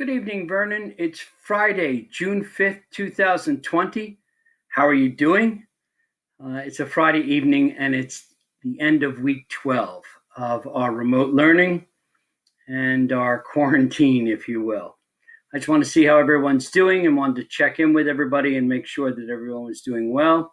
Good evening, Vernon. It's Friday, June 5th, 2020. How are you doing? It's a Friday evening and it's the end of week 12 of our remote learning and our quarantine, if you will. I just want to see how everyone's doing and wanted to check in with everybody and make sure that everyone was doing well.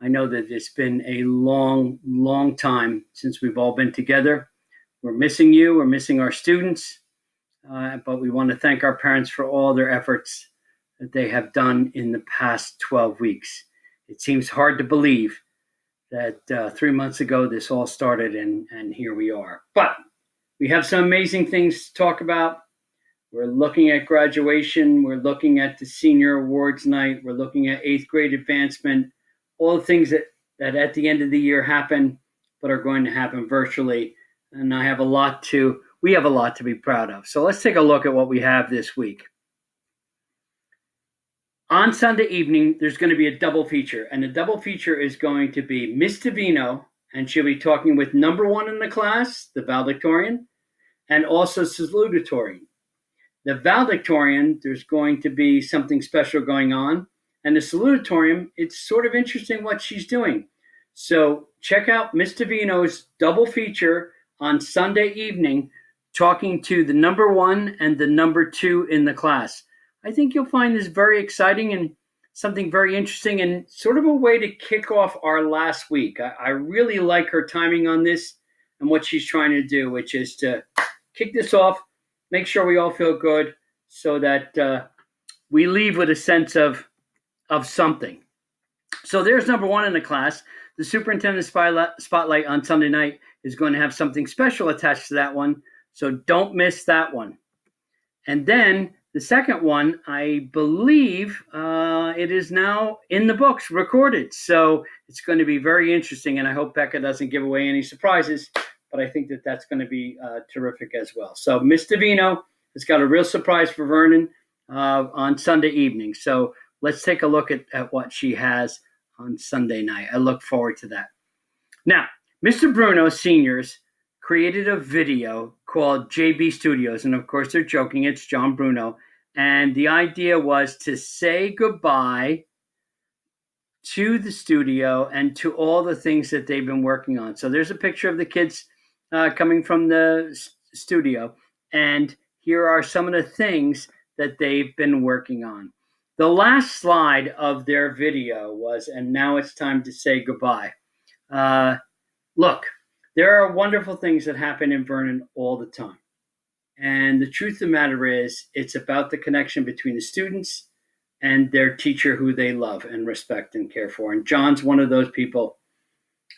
I know that it's been a long time since we've all been together. We're missing you. We're missing our students. But we want to thank our parents for all their efforts that they have done in the past 12 weeks. It seems hard to believe that 3 months ago this all started and here we are. But we have some amazing things to talk about. We're looking at graduation. We're looking at the senior awards night. We're looking at 8th grade advancement, all the things that at the end of the year happen but are going to happen virtually. And we have a lot to be proud of. So let's take a look at what we have this week. On Sunday evening, there's going to be a double feature, and the double feature is going to be Miss Vino, and she'll be talking with number one in the class, the valedictorian, and also salutatorian. The valedictorian, there's going to be something special going on, and the salutatorian, it's sort of interesting what she's doing. So check out Miss Vino's double feature on Sunday evening, talking to the number one and the number two in the class. I think you'll find this very exciting and something very interesting and sort of a way to kick off our last week. I really like her timing on this and what she's trying to do, which is to kick this off, make sure we all feel good so that we leave with a sense of something. So there's number one in the class. The Superintendents Spotlight on Sunday night is going to have something special attached to that one. So don't miss that one. And then the second one, I believe it is now in the books, recorded. So it's going to be very interesting. And I hope Becca doesn't give away any surprises. But I think that that's going to be terrific as well. So Miss Vino has got a real surprise for Vernon on Sunday evening. So let's take a look at what she has on Sunday night. I look forward to that. Now, Mr. Bruno Seniors created a video called JB Studios. And of course, they're joking. It's John Bruno. And the idea was to say goodbye to the studio and to all the things that they've been working on. So there's a picture of the kids coming from the studio. And here are some of the things that they've been working on. The last slide of their video was, and now it's time to say goodbye. Look, there are wonderful things that happen in Vernon all the time. And the truth of the matter is, it's about the connection between the students and their teacher who they love and respect and care for. And John's one of those people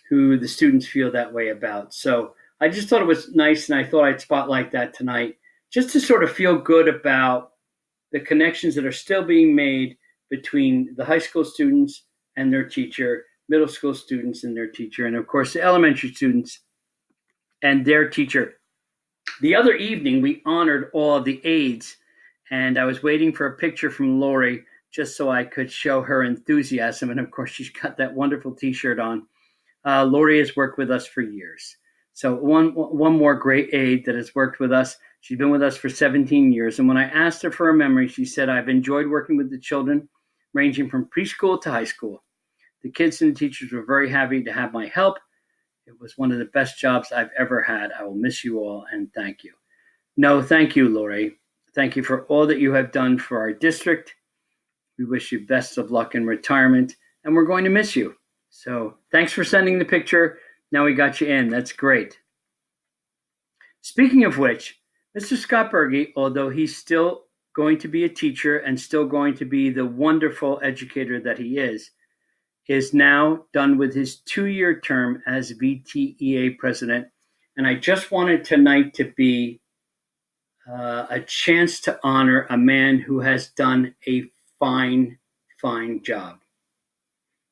who the students feel that way about. So I just thought it was nice, and I thought I'd spotlight that tonight, just to sort of feel good about the connections that are still being made between the high school students and their teacher, middle school students and their teacher, and of course the elementary students and their teacher. The other evening, we honored all of the aides, and I was waiting for a picture from Lori just so I could show her enthusiasm. And of course, she's got that wonderful T-shirt on. Lori has worked with us for years. So one more great aide that has worked with us. She's been with us for 17 years. And when I asked her for a memory, she said, "I've enjoyed working with the children, ranging from preschool to high school. The kids and the teachers were very happy to have my help. It was one of the best jobs I've ever had. I will miss you all, and thank you." No, thank you, Lori. Thank you for all that you have done for our district. We wish you best of luck in retirement, and we're going to miss you. So thanks for sending the picture. Now we got you in. That's great. Speaking of which, Mr. Scott Berge, although he's still going to be a teacher and still going to be the wonderful educator that he is now done with his 2-year term as VTEA president. And I just wanted tonight to be a chance to honor a man who has done a fine job.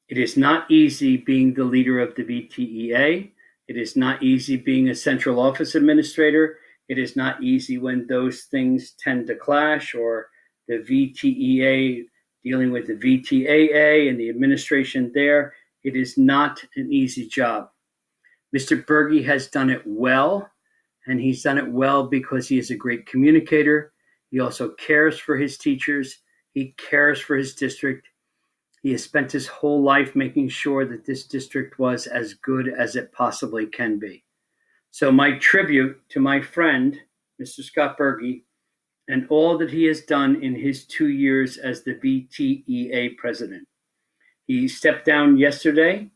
It is not easy being the leader of the VTEA. It is not easy being a central office administrator. It is not easy when those things tend to clash, or the VTEA dealing with the VTAA and the administration there. It is not an easy job. Mr. Berge has done it well, and he's done it well because he is a great communicator. He also cares for his teachers. He cares for his district. He has spent his whole life making sure that this district was as good as it possibly can be. So my tribute to my friend, Mr. Scott Berge, and all that he has done in his 2 years as the VTEA president. He stepped down yesterday.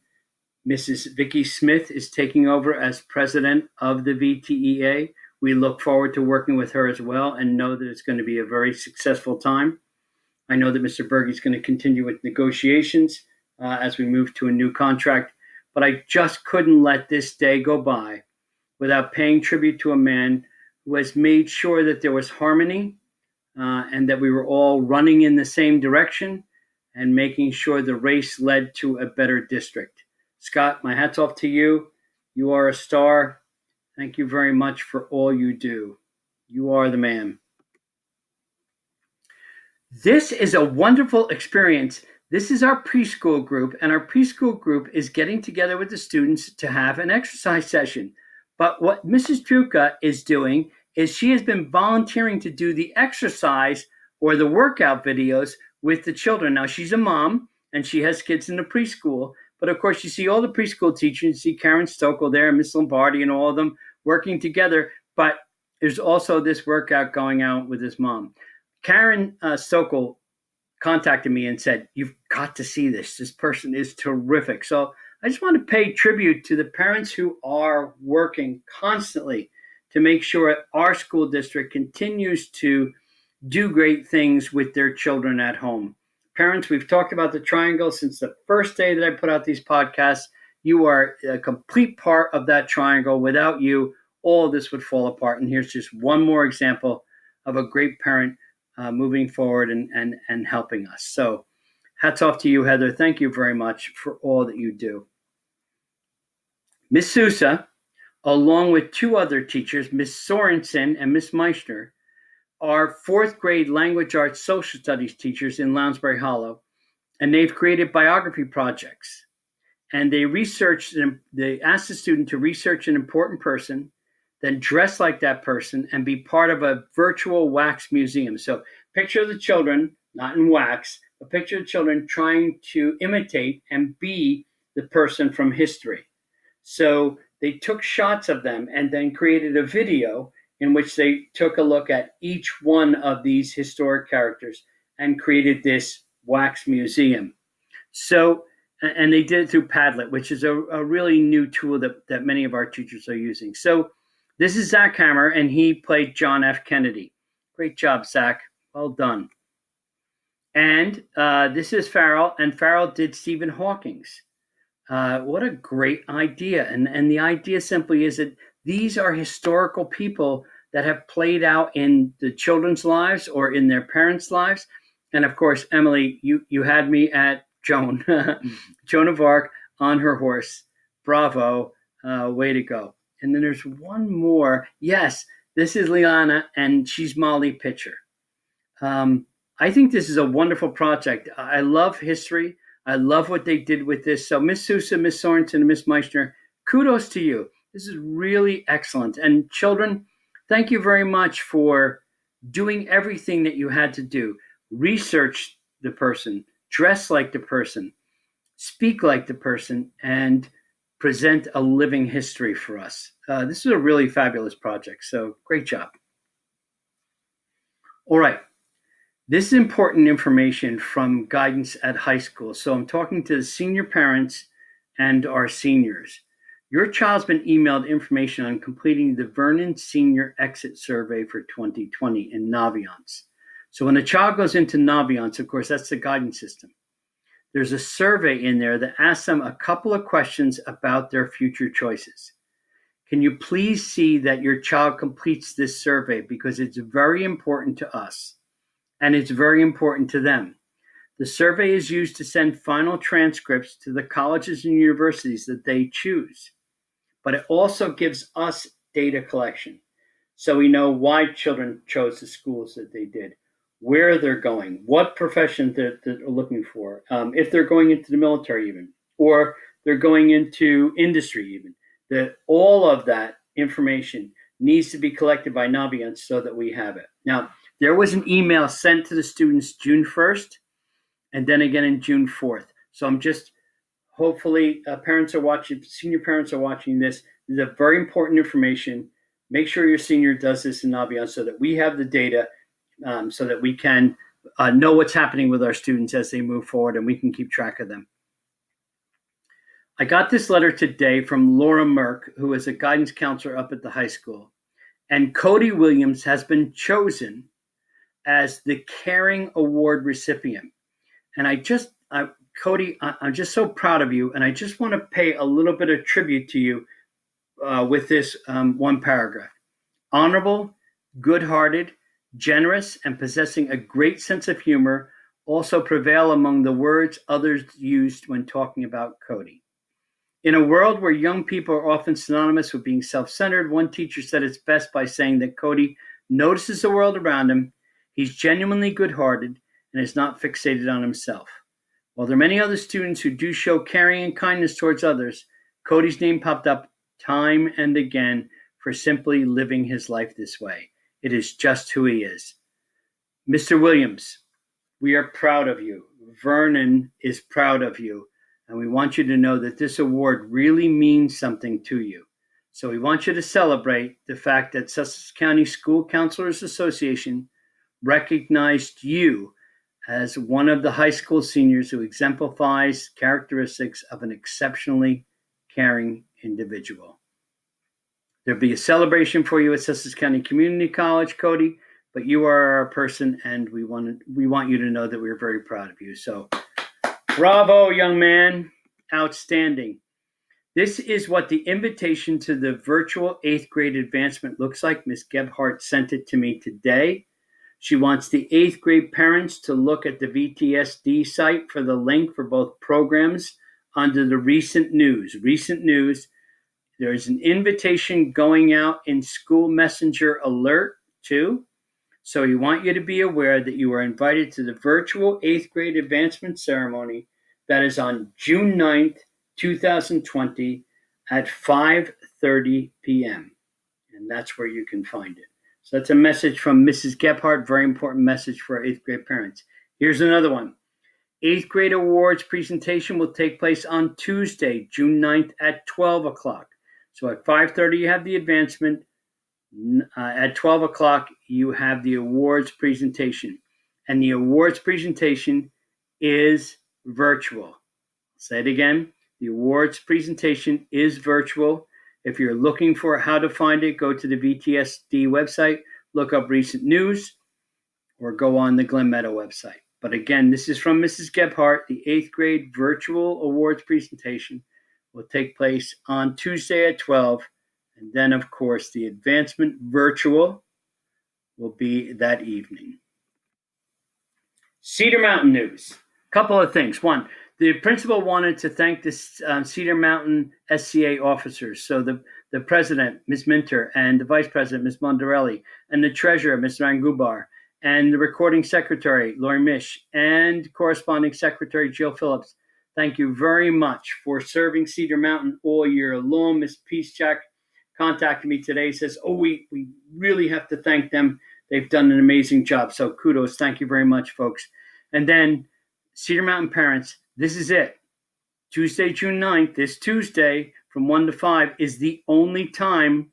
Mrs. Vicki Smith is taking over as president of the VTEA. We look forward to working with her as well and know that it's going to be a very successful time. I know that Mr. Berge is going to continue with negotiations as we move to a new contract, but I just couldn't let this day go by without paying tribute to a man who has made sure that there was harmony and that we were all running in the same direction and making sure the race led to a better district. Scott, my hat's off to you. You are a star. Thank you very much for all you do. You are the man. This is a wonderful experience. This is our preschool group, and our preschool group is getting together with the students to have an exercise session. But what Mrs. Truca is doing is she has been volunteering to do the exercise or the workout videos with the children. Now, she's a mom, and she has kids in the preschool. But, of course, you see all the preschool teachers. You see Karen Stokel there, Miss Lombardi, and all of them working together. But there's also this workout going out with his mom. Karen Stokel contacted me and said, you've got to see this. This person is terrific. So I just want to pay tribute to the parents who are working constantly to make sure our school district continues to do great things with their children at home. Parents, we've talked about the triangle since the first day that I put out these podcasts. You are a complete part of that triangle. Without you, all of this would fall apart. And here's just one more example of a great parent moving forward and helping us. So hats off to you, Heather. Thank you very much for all that you do. Miss Sousa, along with two other teachers, Miss Sorensen and Miss Meister, are fourth grade language arts social studies teachers in Lounsbury Hollow, and they've created biography projects. And they asked the student to research an important person, then dress like that person and be part of a virtual wax museum. So picture the children, not in wax, but picture the children trying to imitate and be the person from history. So they took shots of them and then created a video in which they took a look at each one of these historic characters and created this wax museum. So, and they did it through Padlet, which is a really new tool that many of our teachers are using. So this is Zach Hammer, and he played John F. Kennedy. Great job, Zach. Well done. And this is Farrell, and Farrell did Stephen Hawking's. What a great idea. And the idea simply is that these are historical people that have played out in the children's lives or in their parents' lives. And of course, Emily, you had me at Joan, Joan of Arc on her horse. Bravo. Way to go. And then there's one more. Yes, this is Liana, and she's Molly Pitcher. I think this is a wonderful project. I love history. I love what they did with this. So Miss Sousa, Miss Sorensen, and Miss Meister, kudos to you. This is really excellent. And children, thank you very much for doing everything that you had to do. Research the person, dress like the person, speak like the person, and present a living history for us. This is a really fabulous project. So great job. All right. This is important information from guidance at high school. So I'm talking to the senior parents and our seniors. Your child's been emailed information on completing the Vernon Senior Exit Survey for 2020 in Naviance. So when a child goes into Naviance, of course, that's the guidance system. There's a survey in there that asks them a couple of questions about their future choices. Can you please see that your child completes this survey, because it's very important to us and it's very important to them. The survey is used to send final transcripts to the colleges and universities that they choose, but it also gives us data collection. So we know why children chose the schools that they did, where they're going, what profession they're looking for, if they're going into the military even, or they're going into industry even. That all of that information needs to be collected by Naviance so that we have it. Now, There was an email sent to the students June 1st and then again in June 4th. So I'm just, hopefully parents are watching, senior parents are watching this. This is a very important information. Make sure your senior does this in Navion so that we have the data so that we can know what's happening with our students as they move forward and we can keep track of them. I got this letter today from Laura Merck, who is a guidance counselor up at the high school. And Cody Williams has been chosen as the Caring Award recipient. And Cody, I'm just so proud of you. And I just want to pay a little bit of tribute to you with this one paragraph. Honorable, good-hearted, generous, and possessing a great sense of humor also prevail among the words others used when talking about Cody. In a world where young people are often synonymous with being self-centered, one teacher said it's best by saying that Cody notices the world around him, he's genuinely good-hearted, and is not fixated on himself. While there are many other students who do show caring and kindness towards others, Cody's name popped up time and again for simply living his life this way. It is just who he is. Mr. Williams, we are proud of you. Vernon is proud of you. And we want you to know that this award really means something to you. So we want you to celebrate the fact that Sussex County School Counselors Association recognized you as one of the high school seniors who exemplifies characteristics of an exceptionally caring individual. There'll be a celebration for you at Sussex County Community College, Cody, but you are our person, and we want you to know that we're very proud of you. So bravo, young man. Outstanding. This is what the invitation to the virtual 8th grade advancement looks like. Ms. Gebhardt sent it to me today. She wants the 8th grade parents to look at the VTSD site for the link for both programs under the recent news. Recent news. There is an invitation going out in School Messenger Alert too. So we want you to be aware that you are invited to the virtual 8th grade advancement ceremony that is on June 9th, 2020 at 5:30 p.m. And that's where you can find it. So that's a message from Mrs. Gebhardt, very important message for our 8th grade parents. Here's another one. 8th grade awards presentation will take place on Tuesday, June 9th at 12 o'clock. So at 5:30 you have the advancement. At 12 o'clock, you have the awards presentation. And the awards presentation is virtual. I'll say it again. The awards presentation is virtual. If you're looking for how to find it, go to the VTSD website, look up recent news, or go on the Glen Meadow website. But again, this is from Mrs. Gebhardt. The 8th grade virtual awards presentation will take place on Tuesday at 12. And then, of course, the advancement virtual will be that evening. Cedar Mountain news. A couple of things. One, the principal wanted to thank the Cedar Mountain SCA officers. So the president, Ms. Minter, and the vice president, Ms. Mondarelli, and the treasurer, Ms. Rangubar, and the recording secretary, Lori Mish, and corresponding secretary, Jill Phillips. Thank you very much for serving Cedar Mountain all year long. Ms. Peacejack contacted me today, says, we really have to thank them. They've done an amazing job. So kudos. Thank you very much, folks. And then Cedar Mountain parents, this is it. Tuesday, June 9th, this Tuesday from 1 to 5 is the only time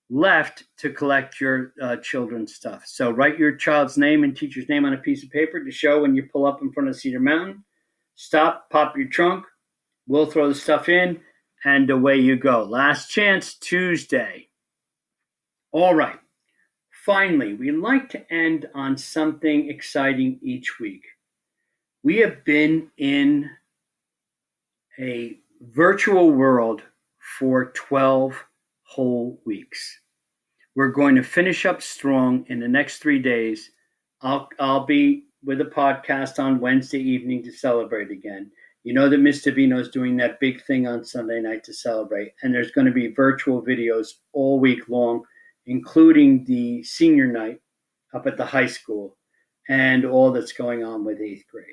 left to collect your children's stuff. So write your child's name and teacher's name on a piece of paper to show when you pull up in front of Cedar Mountain. Stop, pop your trunk. We'll throw the stuff in, and away you go. Last chance, Tuesday. All right. Finally, we like to end on something exciting each week. We have been in a virtual world for 12 whole weeks. We're going to finish up strong in the next 3 days. I'll be with a podcast on Wednesday evening to celebrate again. You know that Mr. Vino is doing that big thing on Sunday night to celebrate. And there's going to be virtual videos all week long, including the senior night up at the high school and all that's going on with 8th grade.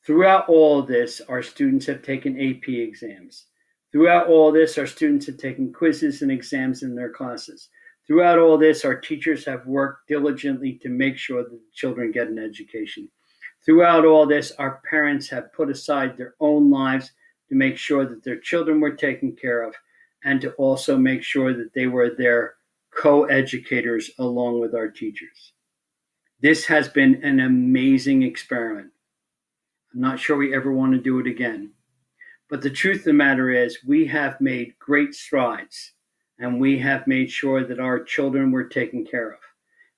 Throughout all of this, our students have taken AP exams. Throughout all this, our students have taken quizzes and exams in their classes. Throughout all this, our teachers have worked diligently to make sure that the children get an education. Throughout all this, our parents have put aside their own lives to make sure that their children were taken care of and to also make sure that they were their co-educators along with our teachers. This has been an amazing experiment. I'm not sure we ever want to do it again. But the truth of the matter is, we have made great strides, and we have made sure that our children were taken care of.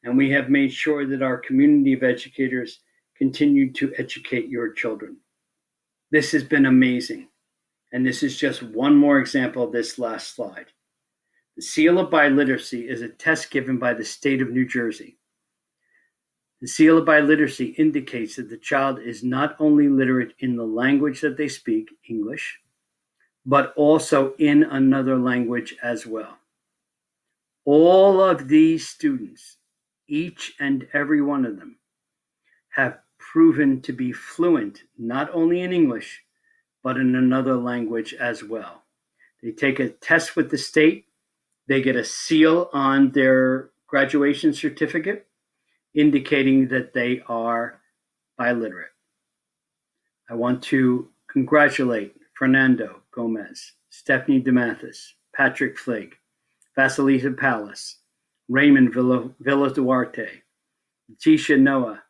And we have made sure that our community of educators continue to educate your children. This has been amazing. And this is just one more example of this last slide. The Seal of Biliteracy is a test given by the state of New Jersey. The Seal of Biliteracy indicates that the child is not only literate in the language that they speak, English, but also in another language as well. All of these students, each and every one of them, have proven to be fluent not only in English, but in another language as well. They take a test with the state, they get a seal on their graduation certificate, indicating that they are biliterate. I want to congratulate Fernando Gomez, Stephanie DeMathis, Patrick Fligg, Vasilisa Palace, Raymond Villa Duarte, Tisha Noah,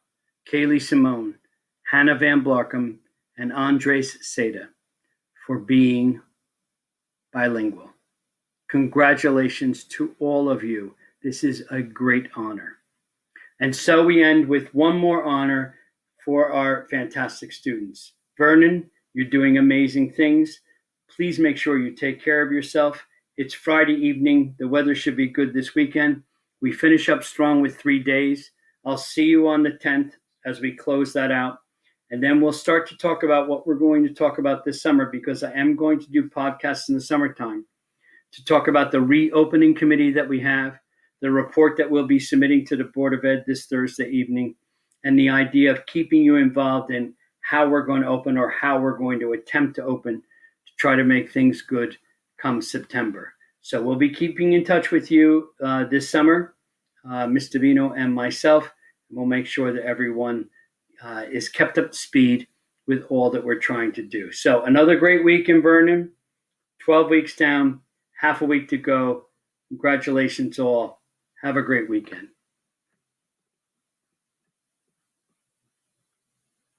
Kaylee Simone, Hannah Van Blarkum, and Andres Seda for being bilingual. Congratulations to all of you. This is a great honor. And so we end with one more honor for our fantastic students. Vernon, you're doing amazing things. Please make sure you take care of yourself. It's Friday evening. The weather should be good this weekend. We finish up strong with 3 days. I'll see you on the 10th as we close that out. And then we'll start to talk about what we're going to talk about this summer, because I am going to do podcasts in the summertime to talk about the reopening committee that we have, the report that we'll be submitting to the Board of Ed this Thursday evening, and the idea of keeping you involved in how we're going to open or how we're going to attempt to open to try to make things good come September. So we'll be keeping in touch with you this summer, Mr. Vino and myself. And we'll make sure that everyone is kept up to speed with all that we're trying to do. So another great week in Vernon, 12 weeks down, half a week to go. Congratulations all. Have a great weekend.